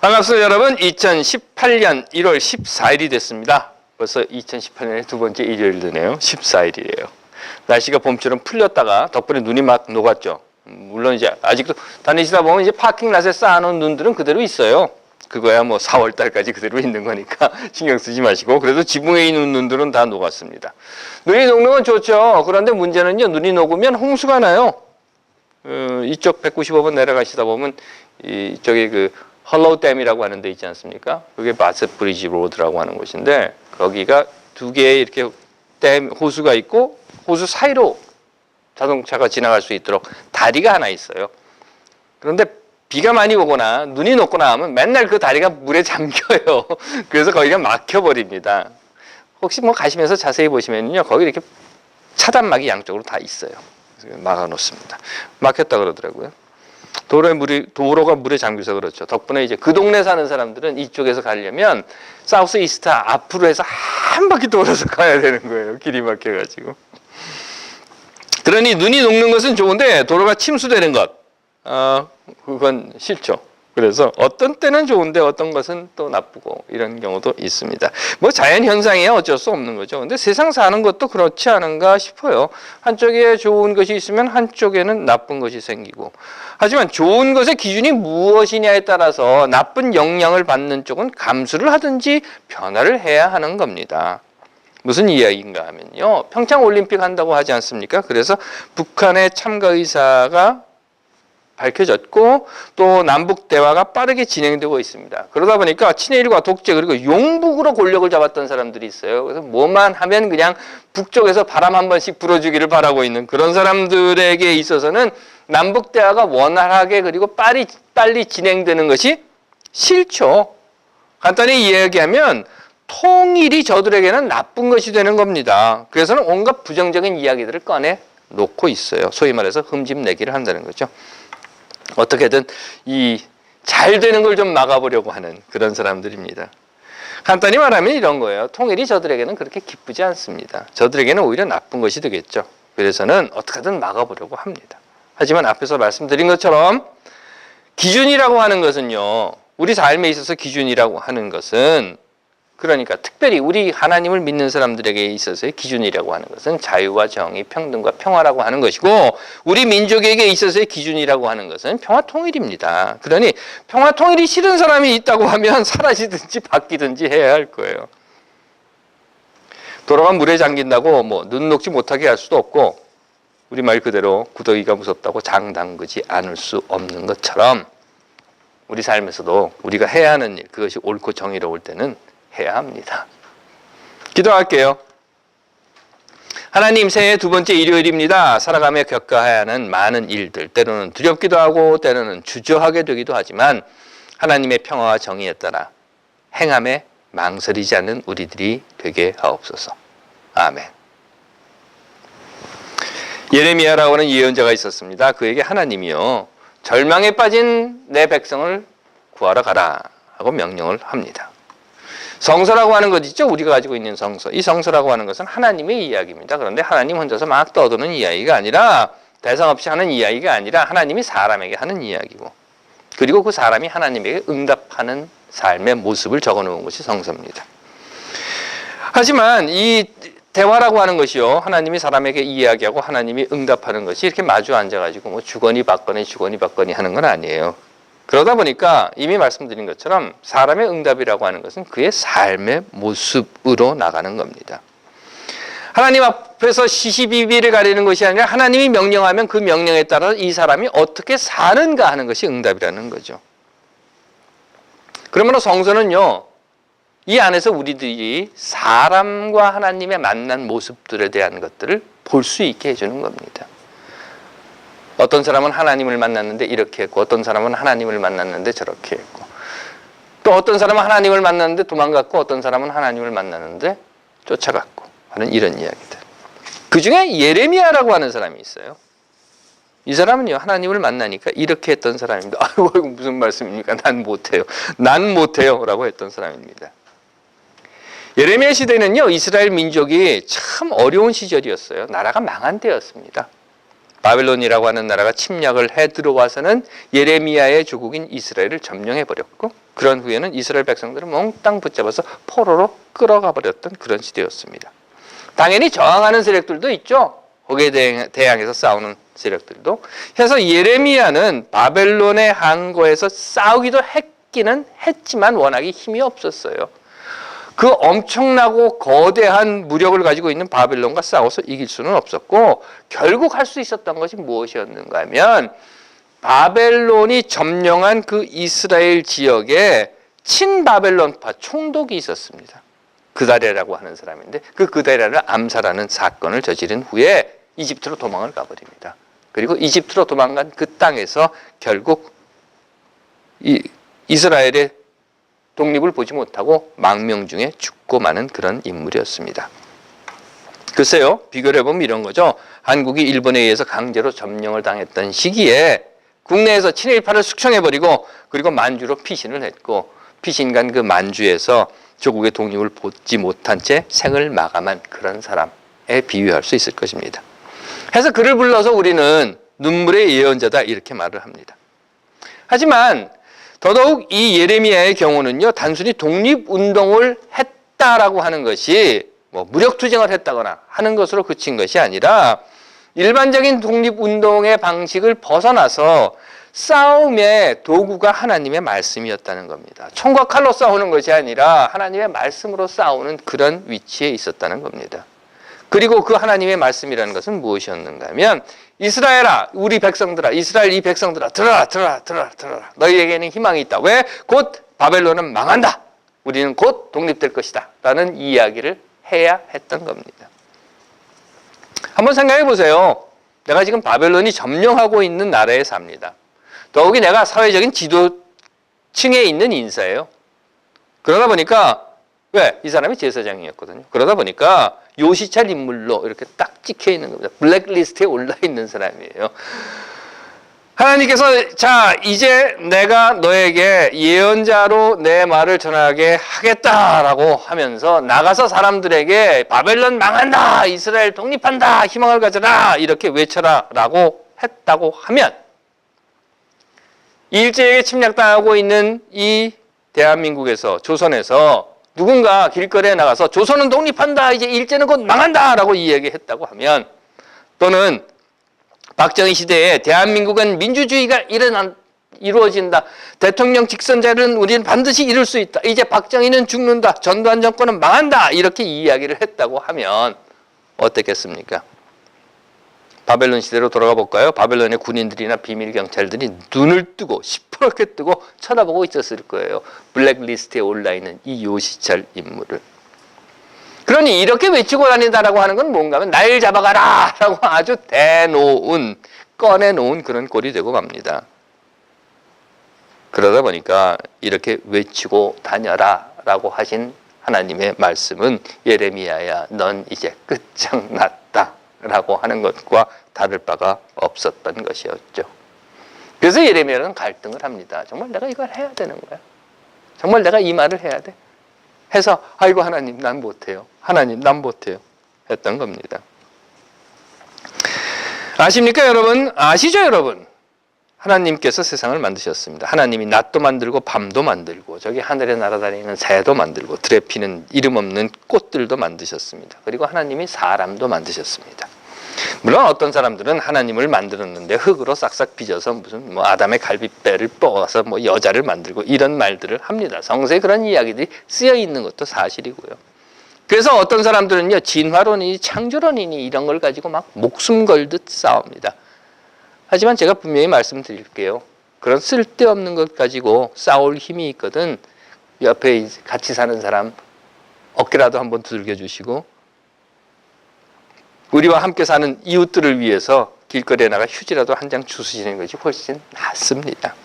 반갑습니다, 여러분. 2018년 1월 14일이 됐습니다. 벌써 2018년의 두 번째 일요일 되네요. 14일이에요. 날씨가 봄처럼 풀렸다가 덕분에 눈이 막 녹았죠. 물론 이제 아직도 다니시다 보면 이제 파킹랏에 쌓아놓은 눈들은 그대로 있어요. 그거야 뭐 4월 달까지 그대로 있는 거니까 신경 쓰지 마시고, 그래도 지붕에 있는 눈들은 다 녹았습니다. 눈이 녹는 건 좋죠. 그런데 문제는요, 눈이 녹으면 홍수가 나요. 이쪽 195번 내려가시다 보면 이쪽에 그 헐로우댐이라고 하는 데 있지 않습니까? 그게 바셋 브리지 로드라고 하는 곳인데, 거기가 두 개의 이렇게 댐 호수가 있고 호수 사이로 자동차가 지나갈 수 있도록 다리가 하나 있어요. 그런데 비가 많이 오거나 눈이 녹거나 하면 맨날 그 다리가 물에 잠겨요. 그래서 거기가 막혀버립니다. 혹시 뭐 가시면서 자세히 보시면요, 거기 이렇게 차단막이 양쪽으로 다 있어요. 막아놓습니다. 막혔다 그러더라고요. 도로가 물에 잠겨서 그렇죠. 덕분에 이제 그 동네 사는 사람들은 이쪽에서 가려면 사우스 이스트 앞으로 해서 한 바퀴 돌아서 가야 되는 거예요. 길이 막혀가지고. 그러니 눈이 녹는 것은 좋은데 도로가 침수되는 것, 그건 싫죠. 그래서 어떤 때는 좋은데 어떤 것은 또 나쁘고 이런 경우도 있습니다. 뭐 자연 현상이야 어쩔 수 없는 거죠. 근데 세상 사는 것도 그렇지 않은가 싶어요. 한쪽에 좋은 것이 있으면 한쪽에는 나쁜 것이 생기고. 하지만 좋은 것의 기준이 무엇이냐에 따라서 나쁜 영향을 받는 쪽은 감수를 하든지 변화를 해야 하는 겁니다. 무슨 이야기인가 하면요, 평창올림픽 한다고 하지 않습니까? 그래서 북한의 참가 의사가 밝혀졌고 또 남북 대화가 빠르게 진행되고 있습니다. 그러다 보니까 친일과 독재 그리고 용북으로 권력을 잡았던 사람들이 있어요. 그래서 뭐만 하면 그냥 북쪽에서 바람 한 번씩 불어주기를 바라고 있는 그런 사람들에게 있어서는 남북 대화가 원활하게 그리고 빨리 진행되는 것이 싫죠. 간단히 이야기하면 통일이 저들에게는 나쁜 것이 되는 겁니다. 그래서는 온갖 부정적인 이야기들을 꺼내 놓고 있어요. 소위 말해서 흠집내기를 한다는 거죠. 어떻게든 이 잘 되는 걸 좀 막아보려고 하는 그런 사람들입니다. 간단히 말하면 이런 거예요. 통일이 저들에게는 그렇게 기쁘지 않습니다. 저들에게는 오히려 나쁜 것이 되겠죠. 그래서는 어떻게든 막아보려고 합니다. 하지만 앞에서 말씀드린 것처럼 기준이라고 하는 것은요, 우리 삶에 있어서 기준이라고 하는 것은, 그러니까 특별히 우리 하나님을 믿는 사람들에게 있어서의 기준이라고 하는 것은 자유와 정의, 평등과 평화라고 하는 것이고, 우리 민족에게 있어서의 기준이라고 하는 것은 평화 통일입니다. 그러니 평화 통일이 싫은 사람이 있다고 하면 사라지든지 바뀌든지 해야 할 거예요. 도로가 물에 잠긴다고 뭐 눈 녹지 못하게 할 수도 없고, 우리 말 그대로 구더기가 무섭다고 장 담그지 않을 수 없는 것처럼 우리 삶에서도 우리가 해야 하는 일, 그것이 옳고 정의로울 때는 해야 합니다. 기도할게요. 하나님, 새해 두 번째 일요일입니다. 살아가며 겪어야 하는 많은 일들, 때로는 두렵기도 하고 때로는 주저하게 되기도 하지만 하나님의 평화와 정의에 따라 행함에 망설이지 않는 우리들이 되게 하옵소서. 아멘. 예레미야라고 하는 예언자가 있었습니다. 그에게 하나님이요, 절망에 빠진 내 백성을 구하러 가라 하고 명령을 합니다. 성서라고 하는 것 있죠? 우리가 가지고 있는 성서. 이 성서라고 하는 것은 하나님의 이야기입니다. 그런데 하나님 혼자서 막 떠드는 이야기가 아니라, 대상 없이 하는 이야기가 아니라 하나님이 사람에게 하는 이야기고, 그리고 그 사람이 하나님에게 응답하는 삶의 모습을 적어놓은 것이 성서입니다. 하지만 이 대화라고 하는 것이요, 하나님이 사람에게 이야기하고 하나님이 응답하는 것이 이렇게 마주 앉아가지고 뭐 주거니 받거니 하는 건 아니에요. 그러다 보니까 이미 말씀드린 것처럼 사람의 응답이라고 하는 것은 그의 삶의 모습으로 나가는 겁니다. 하나님 앞에서 시시비비를 가리는 것이 아니라 하나님이 명령하면 그 명령에 따라 이 사람이 어떻게 사는가 하는 것이 응답이라는 거죠. 그러므로 성서는요, 이 안에서 우리들이 사람과 하나님의 만난 모습들에 대한 것들을 볼 수 있게 해주는 겁니다. 어떤 사람은 하나님을 만났는데 이렇게 했고, 어떤 사람은 하나님을 만났는데 저렇게 했고, 또 어떤 사람은 하나님을 만났는데 도망갔고, 어떤 사람은 하나님을 만났는데 쫓아갔고 하는 이런 이야기들. 그 중에 예레미야라고 하는 사람이 있어요. 이 사람은요, 하나님을 만나니까 이렇게 했던 사람입니다. 아이고, 이거 무슨 말씀입니까? 난 못해요 라고 했던 사람입니다. 예레미야 시대는요, 이스라엘 민족이 참 어려운 시절이었어요. 나라가 망한 때였습니다. 바벨론이라고 하는 나라가 침략을 해 들어와서는 예레미야의 조국인 이스라엘을 점령해 버렸고, 그런 후에는 이스라엘 백성들을 몽땅 붙잡아서 포로로 끌어가 버렸던 그런 시대였습니다. 당연히 저항하는 세력들도 있죠. 거기에 대항해서 싸우는 세력들도. 그래서 예레미야는 바벨론의 항거에서 싸우기도 했기는 했지만 워낙에 힘이 없었어요. 그 엄청나고 거대한 무력을 가지고 있는 바벨론과 싸워서 이길 수는 없었고, 결국 할 수 있었던 것이 무엇이었는가 하면 바벨론이 점령한 그 이스라엘 지역에 친바벨론파 총독이 있었습니다. 그다랴라고 하는 사람인데, 그 그다랴를 암살하는 사건을 저지른 후에 이집트로 도망을 가버립니다. 그리고 이집트로 도망간 그 땅에서 결국 이스라엘의 독립을 보지 못하고 망명 중에 죽고 마는 그런 인물이었습니다. 글쎄요, 비교를 해보면 이런 거죠. 한국이 일본에 의해서 강제로 점령을 당했던 시기에 국내에서 친일파를 숙청해버리고, 그리고 만주로 피신을 했고, 피신간 그 만주에서 조국의 독립을 보지 못한 채 생을 마감한 그런 사람에 비유할 수 있을 것입니다. 해서 그를 불러서 우리는 눈물의 예언자다 이렇게 말을 합니다. 하지만 더더욱 이 예레미야의 경우는요, 단순히 독립운동을 했다라고 하는 것이 뭐 무력투쟁을 했다거나 하는 것으로 그친 것이 아니라 일반적인 독립운동의 방식을 벗어나서 싸움의 도구가 하나님의 말씀이었다는 겁니다. 총과 칼로 싸우는 것이 아니라 하나님의 말씀으로 싸우는 그런 위치에 있었다는 겁니다. 그리고 그 하나님의 말씀이라는 것은 무엇이었는가 하면, 이스라엘아, 우리 백성들아, 이스라엘 이 백성들아, 들어라. 너희에게는 희망이 있다. 왜? 곧 바벨론은 망한다. 우리는 곧 독립될 것이다. 라는 이야기를 해야 했던 겁니다. 한번 생각해 보세요. 내가 지금 바벨론이 점령하고 있는 나라에 삽니다. 더욱이 내가 사회적인 지도층에 있는 인사예요. 그러다 보니까, 왜? 이 사람이 제사장이었거든요. 그러다 보니까 요시찰 인물로 이렇게 딱 찍혀 있는 겁니다. 블랙리스트에 올라 있는 사람이에요. 하나님께서 자, 이제 내가 너에게 예언자로 내 말을 전하게 하겠다라고 하면서 나가서 사람들에게 바벨론 망한다, 이스라엘 독립한다, 희망을 가져라 이렇게 외쳐라 라고 했다고 하면, 일제에게 침략당하고 있는 이 대한민국에서, 조선에서 누군가 길거리에 나가서 조선은 독립한다, 이제 일제는 곧 망한다 라고 이야기했다고 하면, 또는 박정희 시대에 대한민국은 민주주의가 이루어진다, 대통령 직선제는 우리는 반드시 이룰 수 있다, 이제 박정희는 죽는다, 전두환 정권은 망한다 이렇게 이야기를 했다고 하면 어떻겠습니까? 바벨론 시대로 돌아가 볼까요? 바벨론의 군인들이나 비밀 경찰들이 눈을 뜨고 시퍼렇게 뜨고 쳐다보고 있었을 거예요. 블랙리스트에 올라있는 이 요시찰 인물을. 그러니 이렇게 외치고 다닌다라고 하는 건 뭔가 하면 날 잡아가라 라고 아주 꺼내놓은 그런 꼴이 되고 맙니다. 그러다 보니까 이렇게 외치고 다녀라 라고 하신 하나님의 말씀은, 예레미야야 넌 이제 끝장났다 라고 하는 것과 다를 바가 없었던 것이었죠. 그래서 예레미야는 갈등을 합니다. 정말 내가 이걸 해야 되는 거야? 정말 내가 이 말을 해야 돼? 해서 아이고 하나님 난 못해요. 하나님 난 못해요. 했던 겁니다. 아십니까 여러분? 아시죠 여러분? 하나님께서 세상을 만드셨습니다. 하나님이 낮도 만들고 밤도 만들고 저기 하늘에 날아다니는 새도 만들고 들에 피는 이름 없는 꽃들도 만드셨습니다. 그리고 하나님이 사람도 만드셨습니다. 물론 어떤 사람들은 하나님을 만들었는데 흙으로 싹싹 빚어서 무슨 뭐 아담의 갈비뼈를 뽑아서 뭐 여자를 만들고 이런 말들을 합니다. 성서에 그런 이야기들이 쓰여 있는 것도 사실이고요. 그래서 어떤 사람들은요, 진화론이니 창조론이니 이런 걸 가지고 막 목숨 걸듯 싸웁니다. 하지만 제가 분명히 말씀드릴게요. 그런 쓸데없는 것 가지고 싸울 힘이 있거든 옆에 같이 사는 사람 어깨라도 한번 두들겨 주시고, 우리와 함께 사는 이웃들을 위해서 길거리에 나가 휴지라도 한 장 주시는 것이 훨씬 낫습니다.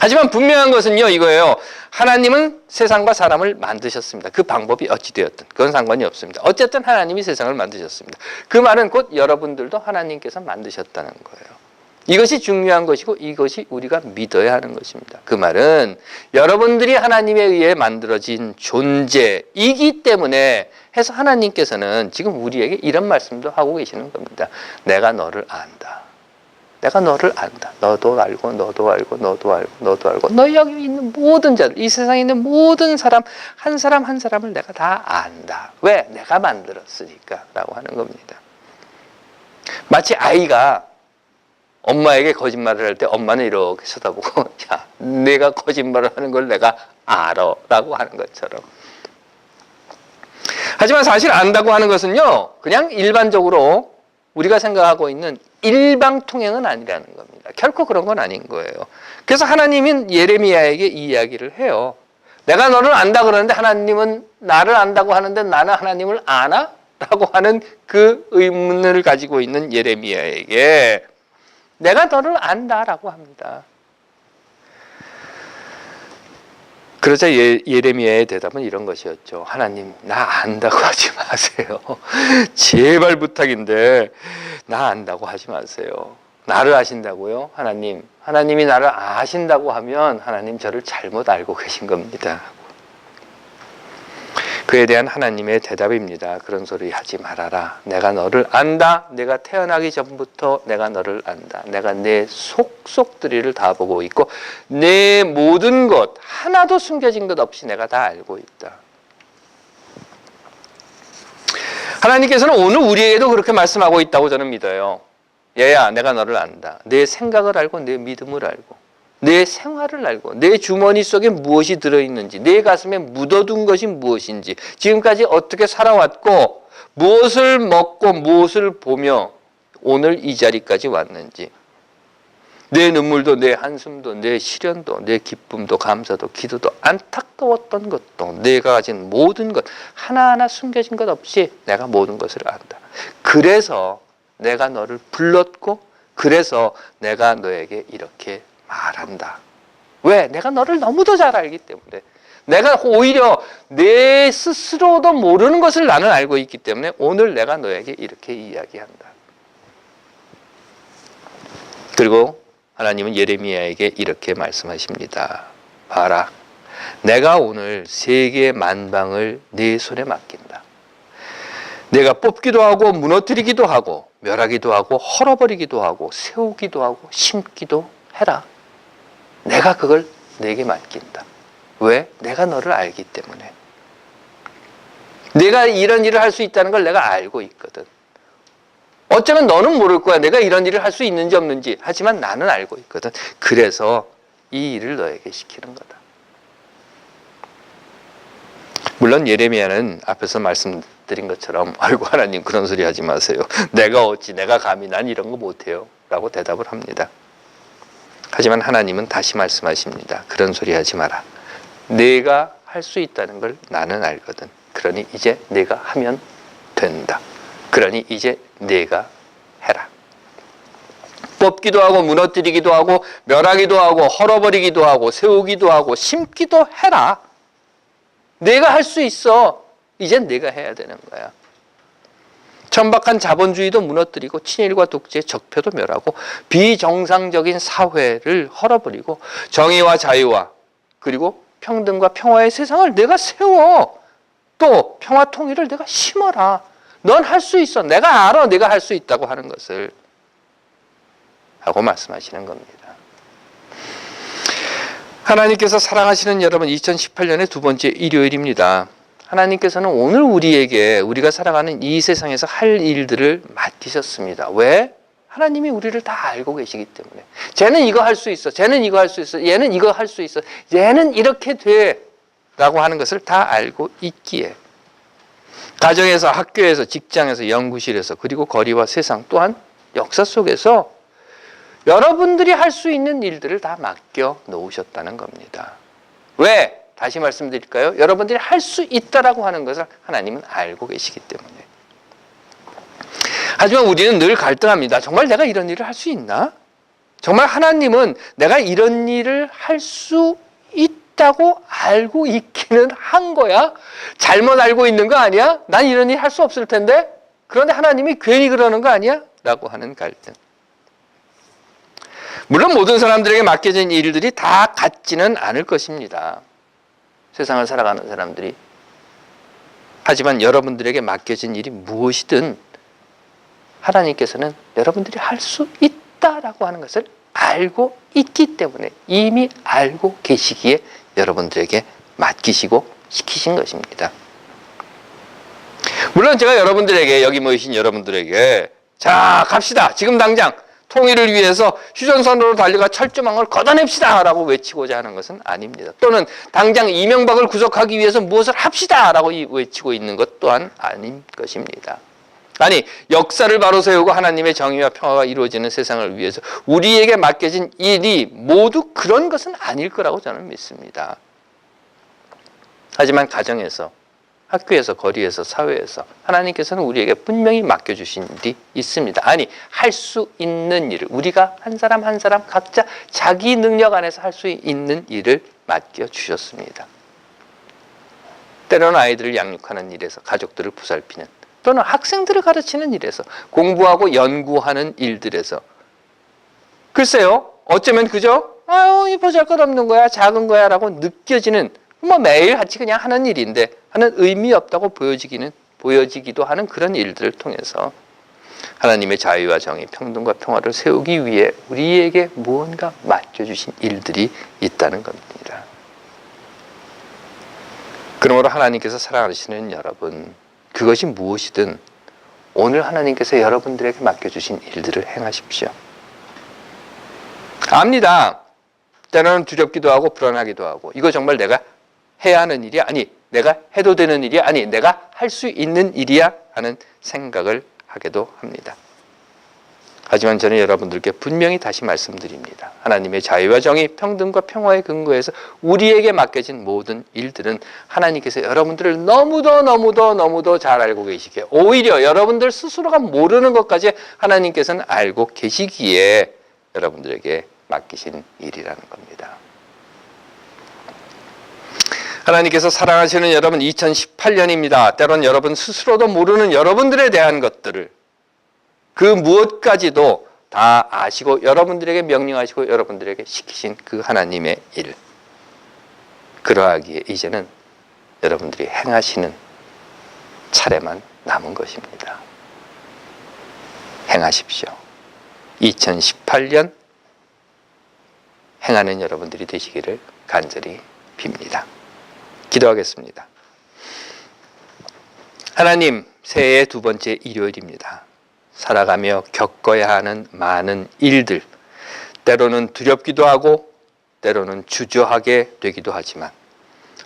하지만 분명한 것은요, 이거예요. 하나님은 세상과 사람을 만드셨습니다. 그 방법이 어찌 되었든 그건 상관이 없습니다. 어쨌든 하나님이 세상을 만드셨습니다. 그 말은 곧 여러분들도 하나님께서 만드셨다는 거예요. 이것이 중요한 것이고 이것이 우리가 믿어야 하는 것입니다. 그 말은 여러분들이 하나님에 의해 만들어진 존재이기 때문에 해서 하나님께서는 지금 우리에게 이런 말씀도 하고 계시는 겁니다. 내가 너를 안다. 내가 너를 안다. 너도 알고 너도 알고 너도 알고 너도 알고 너희 여기 있는 모든 자들, 이 세상에 있는 모든 사람 한 사람 한 사람을 내가 다 안다. 왜? 내가 만들었으니까 라고 하는 겁니다. 마치 아이가 엄마에게 거짓말을 할 때 엄마는 이렇게 쳐다보고 야, 내가 거짓말을 하는 걸 내가 알아 라고 하는 것처럼. 하지만 사실 안다고 하는 것은요, 그냥 일반적으로 우리가 생각하고 있는 일방통행은 아니라는 겁니다. 결코 그런 건 아닌 거예요. 그래서 하나님은 예레미야에게 이 이야기를 해요. 내가 너를 안다 그러는데 하나님은 나를 안다고 하는데 나는 하나님을 아나? 라고 하는 그 의문을 가지고 있는 예레미야에게 내가 너를 안다라고 합니다. 그러자 예레미야의 대답은 이런 것이었죠. 하나님, 나 안다고 하지 마세요. 제발 부탁인데 나 안다고 하지 마세요. 나를 아신다고요? 하나님, 하나님이 나를 아신다고 하면 하나님 저를 잘못 알고 계신 겁니다. 그에 대한 하나님의 대답입니다. 그런 소리 하지 말아라. 내가 너를 안다. 내가 태어나기 전부터 내가 너를 안다. 내가 내 속속들이를 다 보고 있고 내 모든 것 하나도 숨겨진 것 없이 내가 다 알고 있다. 하나님께서는 오늘 우리에게도 그렇게 말씀하고 있다고 저는 믿어요. 얘야, 내가 너를 안다. 내 생각을 알고 내 믿음을 알고 내 생활을 알고 내 주머니 속에 무엇이 들어있는지 내 가슴에 묻어둔 것이 무엇인지 지금까지 어떻게 살아왔고 무엇을 먹고 무엇을 보며 오늘 이 자리까지 왔는지 내 눈물도 내 한숨도 내 시련도 내 기쁨도 감사도 기도도 안타까웠던 것도 내가 가진 모든 것 하나하나 숨겨진 것 없이 내가 모든 것을 안다. 그래서 내가 너를 불렀고 그래서 내가 너에게 이렇게 말한다. 왜? 내가 너를 너무도 잘 알기 때문에. 내가 오히려 내 스스로도 모르는 것을 나는 알고 있기 때문에 오늘 내가 너에게 이렇게 이야기한다. 그리고 하나님은 예레미야에게 이렇게 말씀하십니다. 봐라. 내가 오늘 세계 만방을 네 손에 맡긴다. 내가 뽑기도 하고 무너뜨리기도 하고 멸하기도 하고 헐어버리기도 하고 세우기도 하고 심기도 해라. 내가 그걸 내게 맡긴다. 왜? 내가 너를 알기 때문에. 내가 이런 일을 할 수 있다는 걸 내가 알고 있거든. 어쩌면 너는 모를 거야. 내가 이런 일을 할 수 있는지 없는지. 하지만 나는 알고 있거든. 그래서 이 일을 너에게 시키는 거다. 물론 예레미야는 앞에서 말씀드린 것처럼 아이고 하나님 그런 소리 하지 마세요. 내가 어찌 내가 감히 난 이런 거 못해요. 라고 대답을 합니다. 하지만 하나님은 다시 말씀하십니다. 그런 소리 하지 마라. 내가 할 수 있다는 걸 나는 알거든. 그러니 이제 내가 하면 된다. 그러니 이제 내가 해라. 뽑기도 하고 무너뜨리기도 하고 멸하기도 하고 헐어버리기도 하고 세우기도 하고 심기도 해라. 내가 할 수 있어. 이젠 내가 해야 되는 거야. 천박한 자본주의도 무너뜨리고 친일과 독재, 적폐도 멸하고 비정상적인 사회를 헐어버리고 정의와 자유와 그리고 평등과 평화의 세상을 내가 세워. 또 평화 통일을 내가 심어라. 넌 할 수 있어. 내가 알아. 내가 할 수 있다고 하는 것을 하고 말씀하시는 겁니다. 하나님께서 사랑하시는 여러분, 2018년의 두 번째 일요일입니다. 하나님께서는 오늘 우리에게 우리가 살아가는 이 세상에서 할 일들을 맡기셨습니다. 왜? 하나님이 우리를 다 알고 계시기 때문에. 쟤는 이거 할 수 있어. 쟤는 이거 할 수 있어. 얘는 이거 할 수 있어. 얘는 이렇게 돼. 라고 하는 것을 다 알고 있기에. 가정에서, 학교에서, 직장에서, 연구실에서, 그리고 거리와 세상 또한 역사 속에서 여러분들이 할 수 있는 일들을 다 맡겨 놓으셨다는 겁니다. 왜? 다시 말씀드릴까요? 여러분들이 할 수 있다라고 하는 것을 하나님은 알고 계시기 때문에. 하지만 우리는 늘 갈등합니다. 정말 내가 이런 일을 할 수 있나? 정말 하나님은 내가 이런 일을 할 수 있다고 알고 있기는 한 거야? 잘못 알고 있는 거 아니야? 난 이런 일 할 수 없을 텐데? 그런데 하나님이 괜히 그러는 거 아니야? 라고 하는 갈등. 물론 모든 사람들에게 맡겨진 일들이 다 같지는 않을 것입니다. 세상을 살아가는 사람들이. 하지만 여러분들에게 맡겨진 일이 무엇이든 하나님께서는 여러분들이 할 수 있다라고 하는 것을 알고 있기 때문에, 이미 알고 계시기에 여러분들에게 맡기시고 시키신 것입니다. 물론 제가 여러분들에게, 여기 모이신 여러분들에게 자 갑시다, 지금 당장 통일을 위해서 휴전선으로 달려가 철조망을 걷어냅시다 라고 외치고자 하는 것은 아닙니다. 또는 당장 이명박을 구속하기 위해서 무엇을 합시다 라고 외치고 있는 것 또한 아닌 것입니다. 아니, 역사를 바로 세우고 하나님의 정의와 평화가 이루어지는 세상을 위해서 우리에게 맡겨진 일이 모두 그런 것은 아닐 거라고 저는 믿습니다. 하지만 가정에서, 학교에서, 거리에서, 사회에서 하나님께서는 우리에게 분명히 맡겨주신 일이 있습니다. 아니, 할 수 있는 일을, 우리가 한 사람 한 사람 각자 자기 능력 안에서 할 수 있는 일을 맡겨주셨습니다. 때로는 아이들을 양육하는 일에서, 가족들을 보살피는, 또는 학생들을 가르치는 일에서, 공부하고 연구하는 일들에서, 글쎄요, 어쩌면 그저 이 보잘것없는 거야, 작은 거야 라고 느껴지는, 매일 같이 그냥 하는 일인데 하는 의미 없다고 보여지기도 하는 그런 일들을 통해서 하나님의 자유와 정의, 평등과 평화를 세우기 위해 우리에게 무언가 맡겨주신 일들이 있다는 겁니다. 그러므로 하나님께서 사랑하시는 여러분, 그것이 무엇이든 오늘 하나님께서 여러분들에게 맡겨주신 일들을 행하십시오. 압니다. 때로는 두렵기도 하고 불안하기도 하고, 이거 정말 내가 해야 하는 일이야? 아니, 내가 해도 되는 일이야? 아니, 내가 할 수 있는 일이야? 하는 생각을 하게도 합니다. 하지만 저는 여러분들께 분명히 다시 말씀드립니다. 하나님의 자유와 정의, 평등과 평화의 근거에서 우리에게 맡겨진 모든 일들은 하나님께서 여러분들을 너무도 잘 알고 계시기에, 오히려 여러분들 스스로가 모르는 것까지 하나님께서는 알고 계시기에 여러분들에게 맡기신 일이라는 겁니다. 하나님께서 사랑하시는 여러분, 2018년입니다. 때론 여러분 스스로도 모르는 여러분들에 대한 것들을, 그 무엇까지도 다 아시고 여러분들에게 명령하시고 여러분들에게 시키신 그 하나님의 일, 그러하기에 이제는 여러분들이 행하시는 차례만 남은 것입니다. 행하십시오. 2018년 행하는 여러분들이 되시기를 간절히 빕니다. 기도하겠습니다. 하나님, 새해의 두 번째 일요일입니다. 살아가며 겪어야 하는 많은 일들, 때로는 두렵기도 하고 때로는 주저하게 되기도 하지만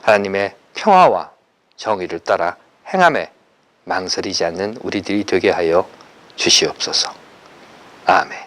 하나님의 평화와 정의를 따라 행함에 망설이지 않는 우리들이 되게 하여 주시옵소서. 아멘.